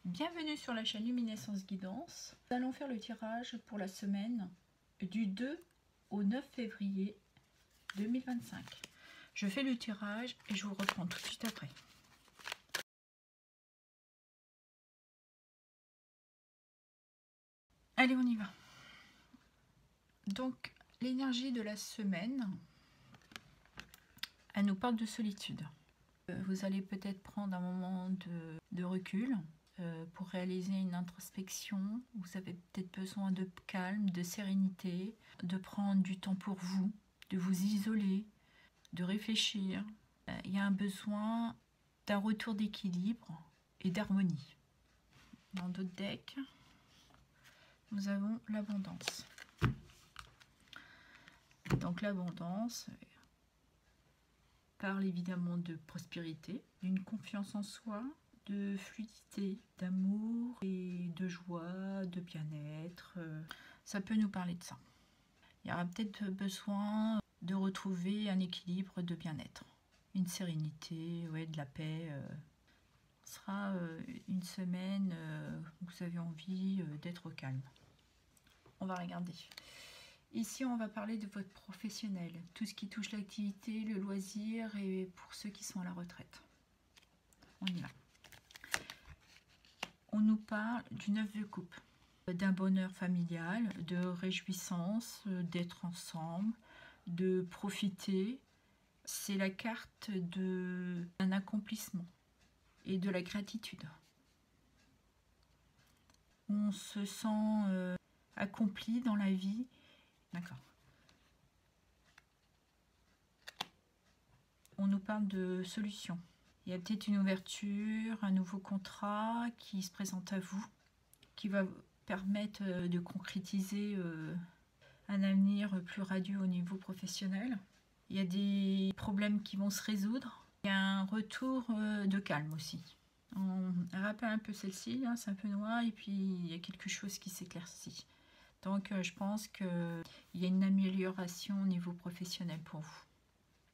Bienvenue sur la chaîne Luminescence Guidance. Nous allons faire le tirage pour la semaine du 2 au 9 février 2025. Je fais le tirage et je vous reprends tout de suite après. Allez, on y va. Donc, l'énergie de la semaine, elle nous parle de solitude. Vous allez peut-être prendre un moment de recul pour réaliser une introspection. Vous avez peut-être besoin de calme, de sérénité, de prendre du temps pour vous, de vous isoler, de réfléchir. Il y a un besoin d'un retour d'équilibre et d'harmonie. Dans d'autres decks, nous avons l'abondance. Donc l'abondance parle évidemment de prospérité, d'une confiance en soi, de fluidité, d'amour et de joie, de bien-être. Ça peut nous parler de ça. Il y aura peut-être besoin de retrouver un équilibre de bien-être, une sérénité, ouais, de la paix. Ce sera une semaine où vous avez envie d'être au calme. On va regarder. Ici, on va parler de votre professionnel, tout ce qui touche l'activité, le loisir et pour ceux qui sont à la retraite. On y va. On nous parle du 9 de coupe, d'un bonheur familial, de réjouissance, d'être ensemble, de profiter. C'est la carte d'un accomplissement et de la gratitude. On se sent accompli dans la vie. D'accord. On nous parle de solutions. Il y a peut-être une ouverture, un nouveau contrat qui se présente à vous, qui va vous permettre de concrétiser un avenir plus radieux au niveau professionnel. Il y a des problèmes qui vont se résoudre. Il y a un retour de calme aussi. On rappelle un peu celle-ci, hein, c'est un peu noir, et puis il y a quelque chose qui s'éclaircit. Donc je pense qu'il y a une amélioration au niveau professionnel pour vous.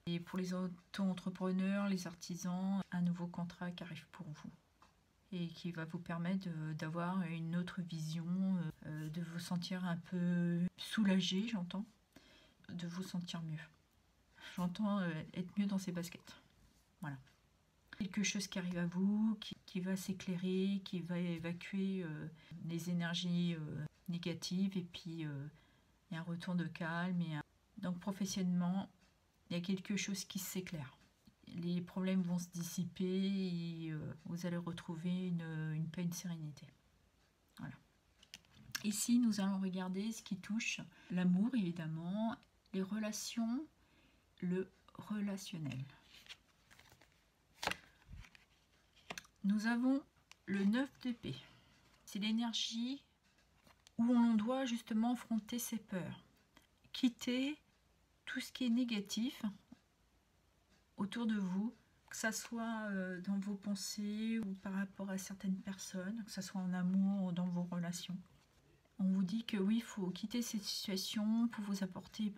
Et pour les auto-entrepreneurs, les artisans, un nouveau contrat qui arrive pour vous et qui va vous permettre d'avoir une autre vision, de vous sentir un peu soulagé, j'entends, de vous sentir mieux. J'entends être mieux dans ses baskets. Voilà. Quelque chose qui arrive à vous, qui va s'éclairer, qui va évacuer les énergies négatives, et puis il y a un retour de calme. Donc professionnellement, il y a quelque chose qui s'éclaire. Les problèmes vont se dissiper et vous allez retrouver une paix, une sérénité. Voilà. Ici, nous allons regarder ce qui touche l'amour, évidemment, les relations, le relationnel. Nous avons le 9 d'épée. C'est l'énergie où on doit justement affronter ses peurs, quitter tout ce qui est négatif autour de vous, que ça soit dans vos pensées ou par rapport à certaines personnes, que ça soit en amour ou dans vos relations. On vous dit que oui, il faut quitter cette situation pour vous apporter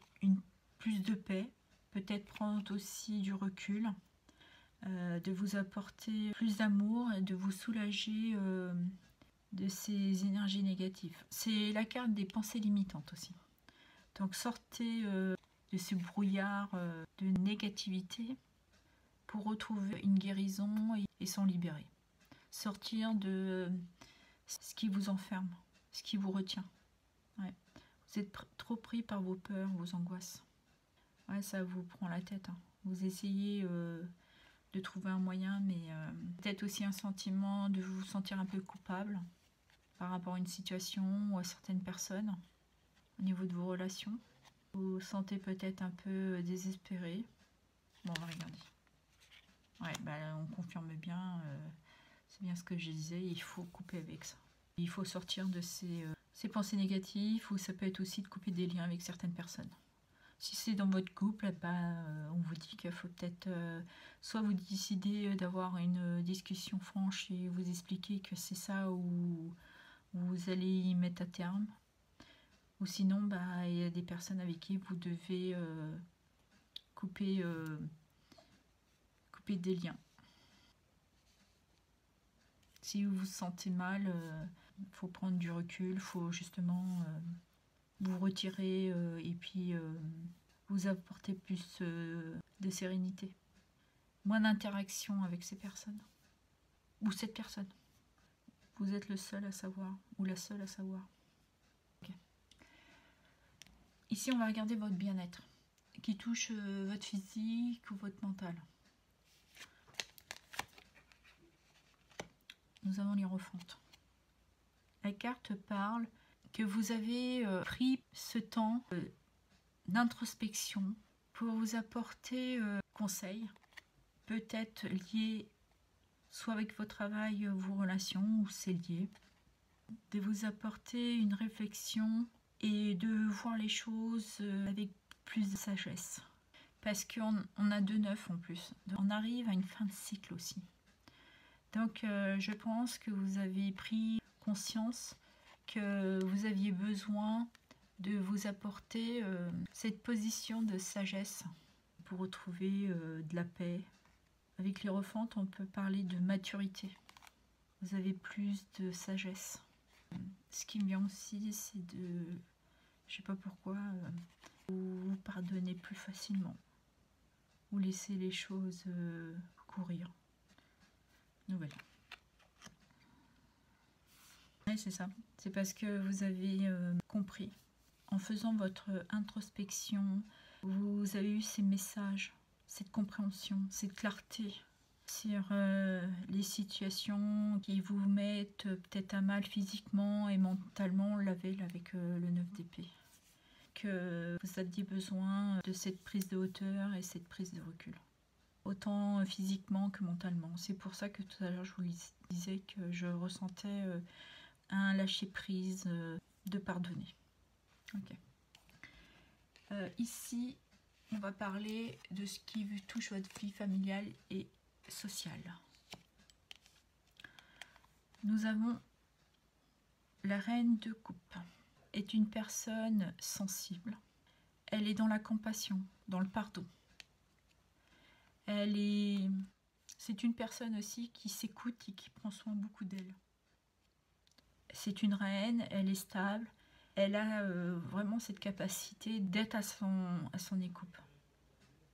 plus de paix, peut-être prendre aussi du recul, de vous apporter plus d'amour et de vous soulager de ces énergies négatives. C'est la carte des pensées limitantes aussi. Donc sortez de ce brouillard de négativité pour retrouver une guérison et s'en libérer. Sortir de ce qui vous enferme, ce qui vous retient. Ouais. Vous êtes trop pris par vos peurs, vos angoisses. Ouais, ça vous prend la tête. Hein. Vous essayez de trouver un moyen, mais peut-être aussi un sentiment de vous sentir un peu coupable par rapport à une situation ou à certaines personnes au niveau de vos relations. Vous vous sentez peut-être un peu désespéré. Bon, on va regarder. Ouais, bah, on confirme bien, c'est bien ce que je disais, il faut couper avec ça. Il faut sortir de ces pensées négatives, ou ça peut être aussi de couper des liens avec certaines personnes. Si c'est dans votre couple, on vous dit qu'il faut peut-être soit vous décider d'avoir une discussion franche et vous expliquer que c'est ça où vous allez y mettre à terme. Ou sinon, il y a des personnes avec qui vous devez couper des liens. Si vous vous sentez mal, faut prendre du recul, faut justement vous retirer et puis vous apporter plus de sérénité. Moins d'interaction avec ces personnes. Ou cette personne. Vous êtes le seul à savoir, ou la seule à savoir. Okay. Ici, on va regarder votre bien-être, qui touche votre physique ou votre mental. Nous avons l'Hiérophante. La carte parle que vous avez pris ce temps d'introspection pour vous apporter conseils, peut-être liés soit avec votre travail, vos relations, ou c'est lié, de vous apporter une réflexion et de voir les choses avec plus de sagesse. Parce qu'on a 2 9 en plus. On arrive à une fin de cycle aussi. Donc je pense que vous avez pris conscience que vous aviez besoin de vous apporter cette position de sagesse pour retrouver de la paix. Avec l'Hiérophante, on peut parler de maturité. Vous avez plus de sagesse. Ce qui me vient aussi, c'est de... Je sais pas pourquoi, vous pardonnez plus facilement. Vous laissez les choses courir. Nouvelle. Oui, c'est ça. C'est parce que vous avez compris. En faisant votre introspection, vous avez eu ces messages, cette compréhension, cette clarté sur les situations qui vous mettent peut-être à mal physiquement et mentalement, on l'avait avec le 9 d'épée. Que vous aviez besoin de cette prise de hauteur et cette prise de recul. Autant physiquement que mentalement. C'est pour ça que tout à l'heure je vous disais que je ressentais un lâcher-prise de pardonner. Okay. Ici, on va parler de ce qui touche votre vie familiale et sociale. Nous avons la reine de coupe. Est une personne sensible. Elle est dans la compassion, dans le pardon. C'est une personne aussi qui s'écoute et qui prend soin beaucoup d'elle. C'est une reine, elle est stable. Elle a vraiment cette capacité d'être à son écoute.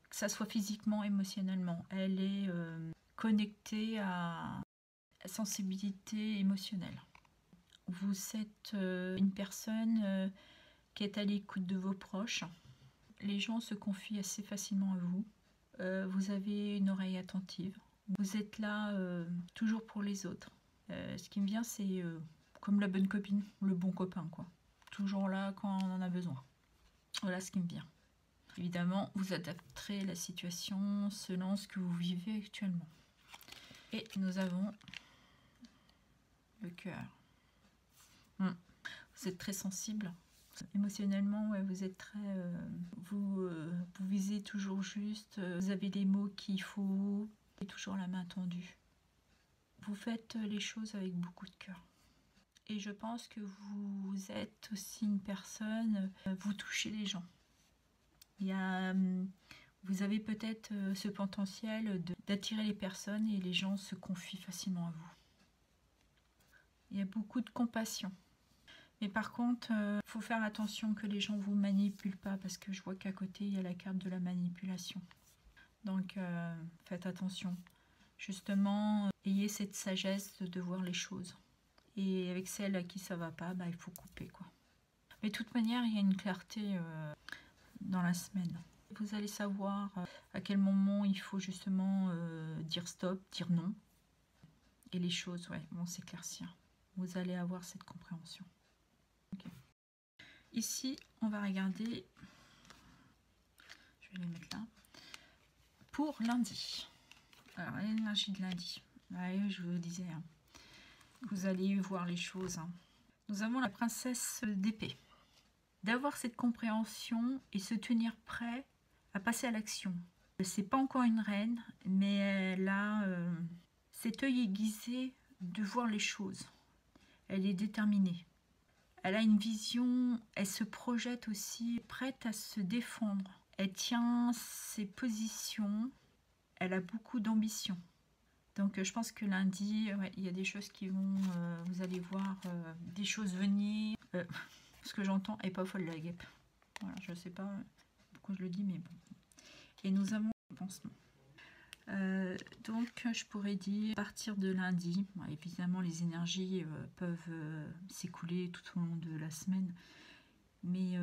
Que ça soit physiquement, émotionnellement. Elle est connectée à la sensibilité émotionnelle. Vous êtes une personne qui est à l'écoute de vos proches. Les gens se confient assez facilement à vous. Vous avez une oreille attentive. Vous êtes là toujours pour les autres. Ce qui me vient, c'est comme la bonne copine, le bon copain, quoi. Toujours là quand on en a besoin. Voilà ce qui me vient. Évidemment, vous adapterez la situation selon ce que vous vivez actuellement. Et nous avons le cœur. Vous êtes très sensible. Émotionnellement, ouais, vous êtes très... vous visez toujours juste. Vous avez les mots qu'il faut. Et toujours la main tendue. Vous faites les choses avec beaucoup de cœur. Et je pense que vous êtes aussi une personne... vous touchez les gens. Vous avez peut-être ce potentiel d'attirer les personnes et les gens se confient facilement à vous. Il y a beaucoup de compassion. Mais par contre, faut faire attention que les gens ne vous manipulent pas parce que je vois qu'à côté, il y a la carte de la manipulation. Donc, faites attention. Justement, ayez cette sagesse de voir les choses. Et avec celles à qui ça ne va pas, il faut couper, quoi. Mais de toute manière, il y a une clarté dans la semaine. Vous allez savoir à quel moment il faut justement dire stop, dire non. Et les choses vont s'éclaircir. Vous allez avoir cette compréhension. Okay. Ici, on va regarder, je vais les mettre là, pour lundi. Alors, l'énergie de lundi. Ouais, je vous disais, vous allez voir les choses. Nous avons la princesse d'épée. D'avoir cette compréhension et se tenir prêt à passer à l'action. C'est pas encore une reine, mais elle a cet œil aiguisé de voir les choses. Elle est déterminée. Elle a une vision, elle se projette aussi, prête à se défendre. Elle tient ses positions, elle a beaucoup d'ambition. Donc je pense que lundi, ouais, il y a des choses qui vont, vous allez voir des choses venir. Ce que j'entends est pas folle la guêpe. Voilà, je sais pas pourquoi je le dis, mais bon. Et nous avons le pansement. Donc je pourrais dire à partir de lundi, bon, évidemment les énergies peuvent s'écouler tout au long de la semaine, mais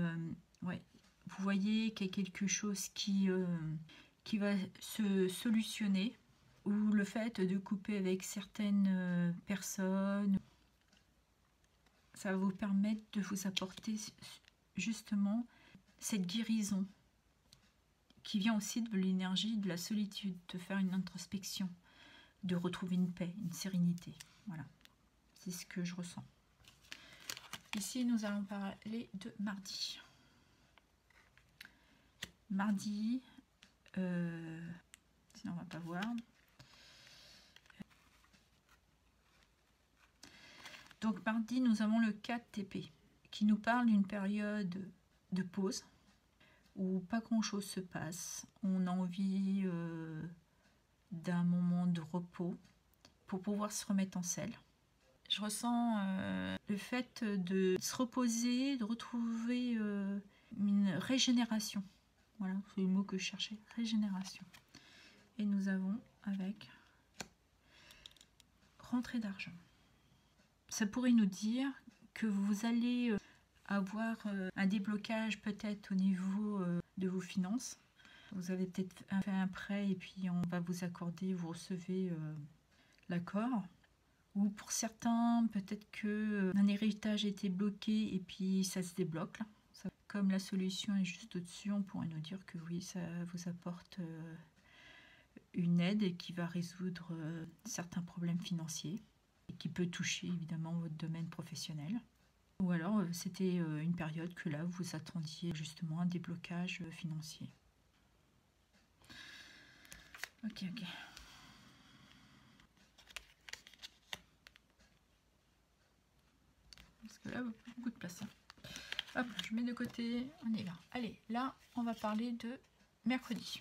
ouais, vous voyez qu'il y a quelque chose qui va se solutionner, ou le fait de couper avec certaines personnes, ça va vous permettre de vous apporter justement cette guérison qui vient aussi de l'énergie de la solitude, de faire une introspection, de retrouver une paix, une sérénité. Voilà, c'est ce que je ressens. Ici, nous allons parler de mardi. Mardi, sinon on va pas voir. Donc mardi, nous avons le 4 TP qui nous parle d'une période de pause où pas grand chose se passe. On a envie d'un moment de repos pour pouvoir se remettre en selle. Je ressens le fait de se reposer, de retrouver une régénération. Voilà, c'est le mot que je cherchais, régénération. Et nous avons avec rentrée d'argent. Ça pourrait nous dire que vous allez avoir un déblocage peut-être au niveau de vos finances. Vous avez peut-être fait un prêt et puis on va vous accorder, vous recevez l'accord. Ou pour certains, peut-être qu'un héritage était bloqué et puis ça se débloque. Là. Comme la solution est juste au-dessus, on pourrait nous dire que oui, ça vous apporte une aide qui va résoudre certains problèmes financiers et qui peut toucher évidemment votre domaine professionnel. Ou alors c'était une période que là vous attendiez justement un déblocage financier. Ok. Parce que là, beaucoup de place. Hein. Hop, je mets de côté, on est là. Allez, là, on va parler de mercredi.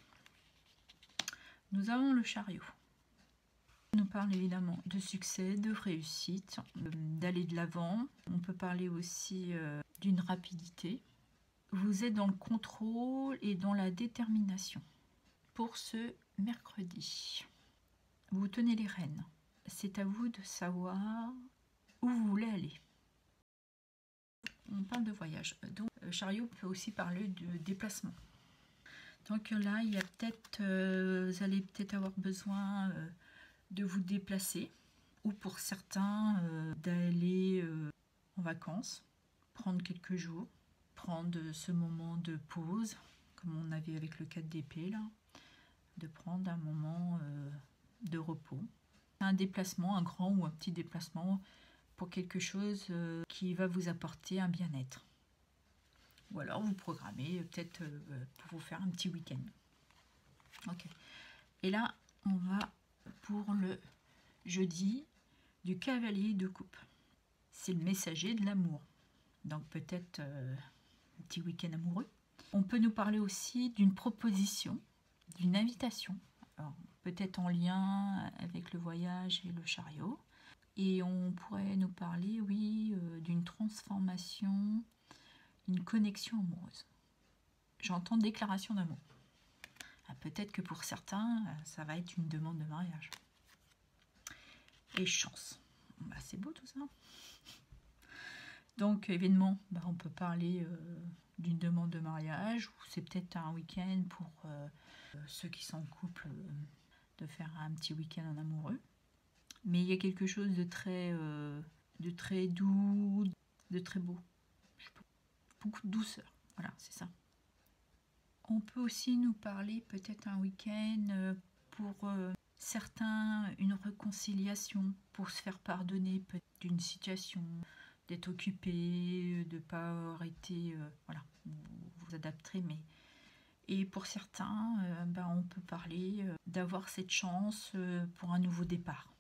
Nous avons le chariot. On nous parle évidemment de succès, de réussite, d'aller de l'avant. On peut parler aussi d'une rapidité. Vous êtes dans le contrôle et dans la détermination. Pour ce mercredi, vous tenez les rênes. C'est à vous de savoir où vous voulez aller. On parle de voyage. Donc, chariot peut aussi parler de déplacement. Donc là, il y a peut-être, vous allez peut-être avoir besoin de vous déplacer, ou pour certains d'aller en vacances, prendre quelques jours, prendre ce moment de pause, comme on avait avec le 4 d'épée là, de prendre un moment de repos. Un déplacement, un grand ou un petit déplacement pour quelque chose qui va vous apporter un bien-être. Ou alors vous programmez peut-être pour vous faire un petit week-end. Ok. Et là, on va pour le jeudi du cavalier de coupe. C'est le messager de l'amour. Donc peut-être un petit week-end amoureux. On peut nous parler aussi d'une proposition, d'une invitation. Alors peut-être en lien avec le voyage et le chariot. Et on pourrait nous parler, oui, d'une transformation, une connexion amoureuse. J'entends déclaration d'amour. Peut-être que pour certains, ça va être une demande de mariage. Et chance. Bah, c'est beau tout ça. Donc, évidemment, on peut parler d'une demande de mariage, ou c'est peut-être un week-end pour ceux qui sont en couple, de faire un petit week-end en amoureux. Mais il y a quelque chose de très doux, de très beau. Beaucoup de douceur. Voilà, c'est ça. On peut aussi nous parler peut-être un week-end pour certains, une réconciliation, pour se faire pardonner d'une situation, d'être occupé, de ne pas avoir été... voilà, vous adapterez, mais... Et pour certains, on peut parler d'avoir cette chance pour un nouveau départ.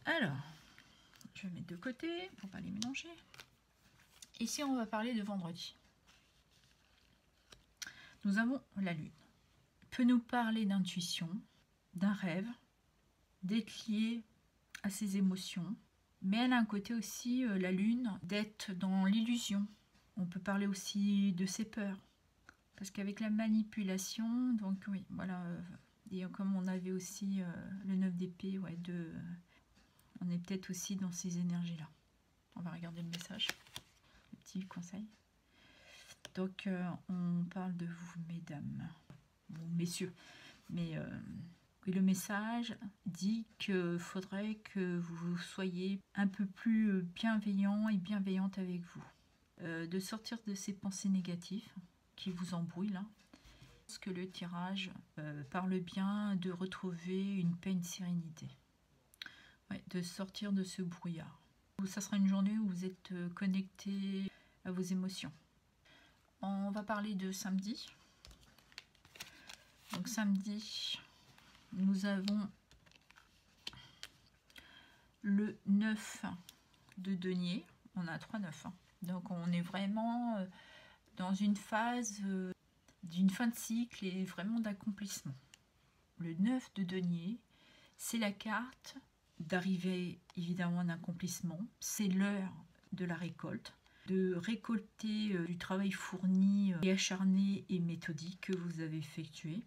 Alors, je vais mettre de côté pour ne pas les mélanger. Ici, on va parler de vendredi. Nous avons la lune. Peut nous parler d'intuition, d'un rêve, d'être lié à ses émotions. Mais elle a un côté aussi, la lune, d'être dans l'illusion. On peut parler aussi de ses peurs. Parce qu'avec la manipulation, donc oui, voilà. Et comme on avait aussi le 9 d'épée, ouais, on est peut-être aussi dans ces énergies-là. On va regarder le message, le petit conseil. Donc, on parle de vous, mesdames, ou messieurs. Mais le message dit qu'il faudrait que vous soyez un peu plus bienveillant et bienveillante avec vous. De sortir de ces pensées négatives qui vous embrouillent là. Parce que le tirage parle bien de retrouver une paix, une sérénité. Ouais, de sortir de ce brouillard. Ça sera une journée où vous êtes connecté à vos émotions. On va parler de samedi. Donc samedi, nous avons le 9 de denier. On a 3 9. Hein. Donc on est vraiment dans une phase d'une fin de cycle et vraiment d'accomplissement. Le 9 de denier, c'est la carte d'arriver évidemment à un accomplissement. C'est l'heure de la récolte, de récolter du travail fourni et acharné et méthodique que vous avez effectué.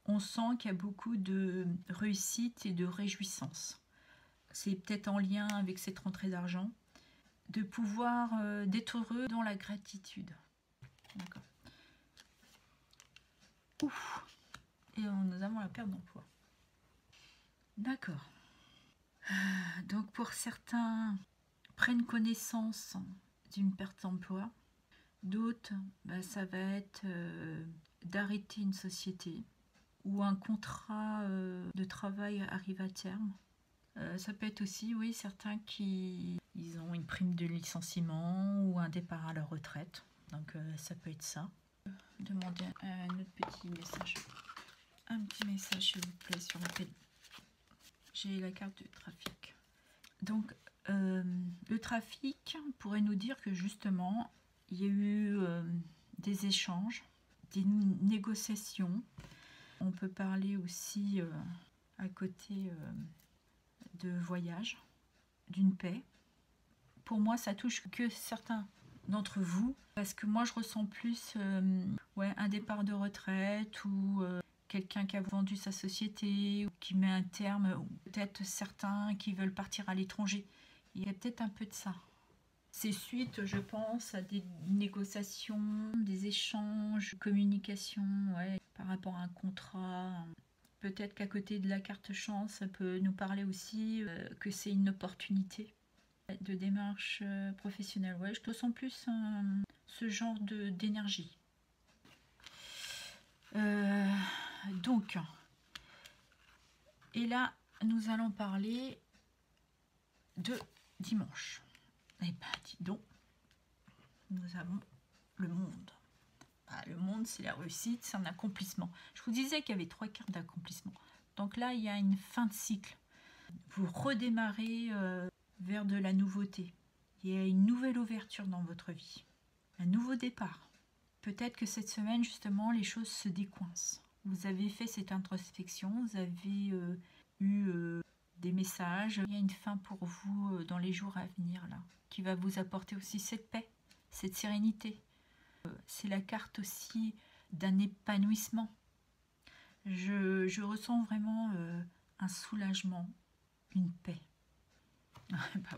On sent qu'il y a beaucoup de réussite et de réjouissance. C'est peut-être en lien avec cette rentrée d'argent, de pouvoir d'être heureux dans la gratitude. D'accord. Ouf. Et nous avons la perte d'emploi. D'accord. Donc pour certains prennent connaissance d'une perte d'emploi, d'autres, ça va être d'arrêter une société ou un contrat de travail arrive à terme. Ça peut être aussi, oui, certains qui ont une prime de licenciement ou un départ à la retraite. Donc ça peut être ça. Demandez un autre petit message. Un petit message, s'il vous plaît, sur la télé. J'ai la carte de trafic. Donc, le trafic pourrait nous dire que justement, il y a eu des échanges, des négociations. On peut parler aussi à côté de voyage, d'une paix. Pour moi, ça touche que certains d'entre vous, parce que moi, je ressens plus un départ de retraite ou quelqu'un qui a vendu sa société ou qui met un terme, ou peut-être certains qui veulent partir à l'étranger. Il y a peut-être un peu de ça. C'est suite, je pense, à des négociations, des échanges, communication, par rapport à un contrat. Peut-être qu'à côté de la carte chance, ça peut nous parler aussi que c'est une opportunité de démarche professionnelle. Ouais, je ressens plus ce genre d'énergie. Donc, et là, nous allons parler de dimanche. Et dis donc, nous avons le monde. Le monde, c'est la réussite, c'est un accomplissement. Je vous disais qu'il y avait 3 cartes d'accomplissement. Donc là, il y a une fin de cycle. Vous redémarrez vers de la nouveauté. Il y a une nouvelle ouverture dans votre vie. Un nouveau départ. Peut-être que cette semaine, justement, les choses se décoincent. Vous avez fait cette introspection, vous avez eu des messages. Il y a une fin pour vous dans les jours à venir, là, qui va vous apporter aussi cette paix, cette sérénité. C'est la carte aussi d'un épanouissement. Je ressens vraiment un soulagement, une paix.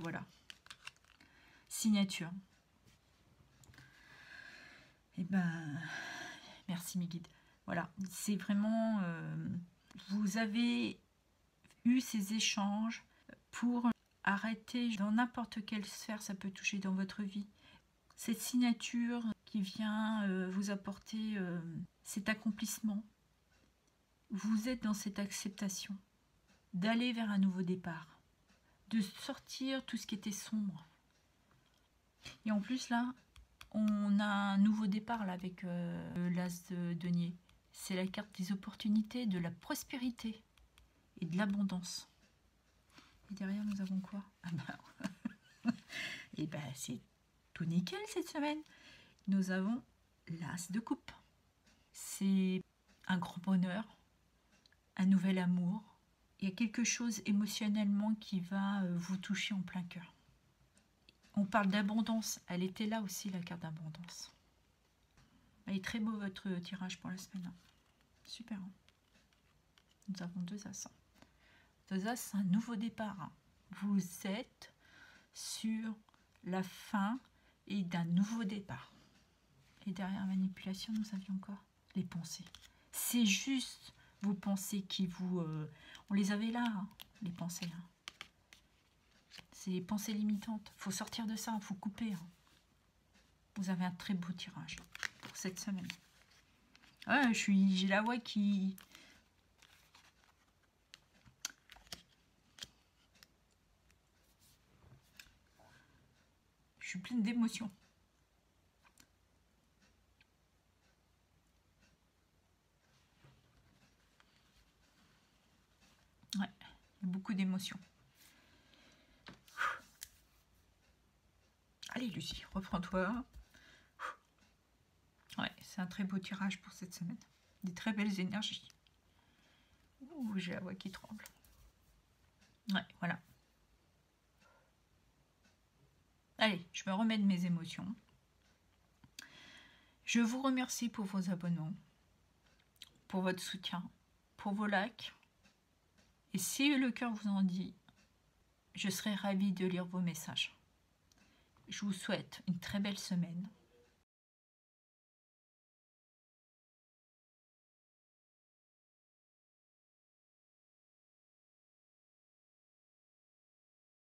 Voilà. Signature. Merci mes guides. Voilà, c'est vraiment... vous avez eu ces échanges pour arrêter dans n'importe quelle sphère, ça peut toucher dans votre vie. Cette signature qui vient vous apporter cet accomplissement. Vous êtes dans cette acceptation d'aller vers un nouveau départ, de sortir tout ce qui était sombre. Et en plus là, on a un nouveau départ là avec l'as de denier. C'est la carte des opportunités, de la prospérité et de l'abondance. Et derrière nous avons quoi? Et c'est tout nickel cette semaine. Nous avons l'as de coupe. C'est un grand bonheur, un nouvel amour, il y a quelque chose émotionnellement qui va vous toucher en plein cœur. On parle d'abondance. Elle était là aussi, la carte d'abondance. Elle est très beau votre tirage pour la semaine. Super. Nous avons 2 as. 2 as, c'est un nouveau départ. Vous êtes sur la fin et d'un nouveau départ. Et derrière la manipulation, nous avions encore les pensées. C'est juste vos pensées qui vous... on les avait là, hein, les pensées. Hein. C'est les pensées limitantes. Il faut sortir de ça, il faut couper. Hein. Vous avez un très beau tirage pour cette semaine. Ouais, j'ai la voix qui... Je suis pleine d'émotions. Ouais, il y a beaucoup d'émotions. Allez Lucie, reprends-toi. Ouais, c'est un très beau tirage pour cette semaine. Des très belles énergies. Ouh, j'ai la voix qui tremble. Ouais, voilà. Allez, je me remets de mes émotions. Je vous remercie pour vos abonnements, pour votre soutien, pour vos likes. Et si le cœur vous en dit, je serai ravie de lire vos messages. Je vous souhaite une très belle semaine.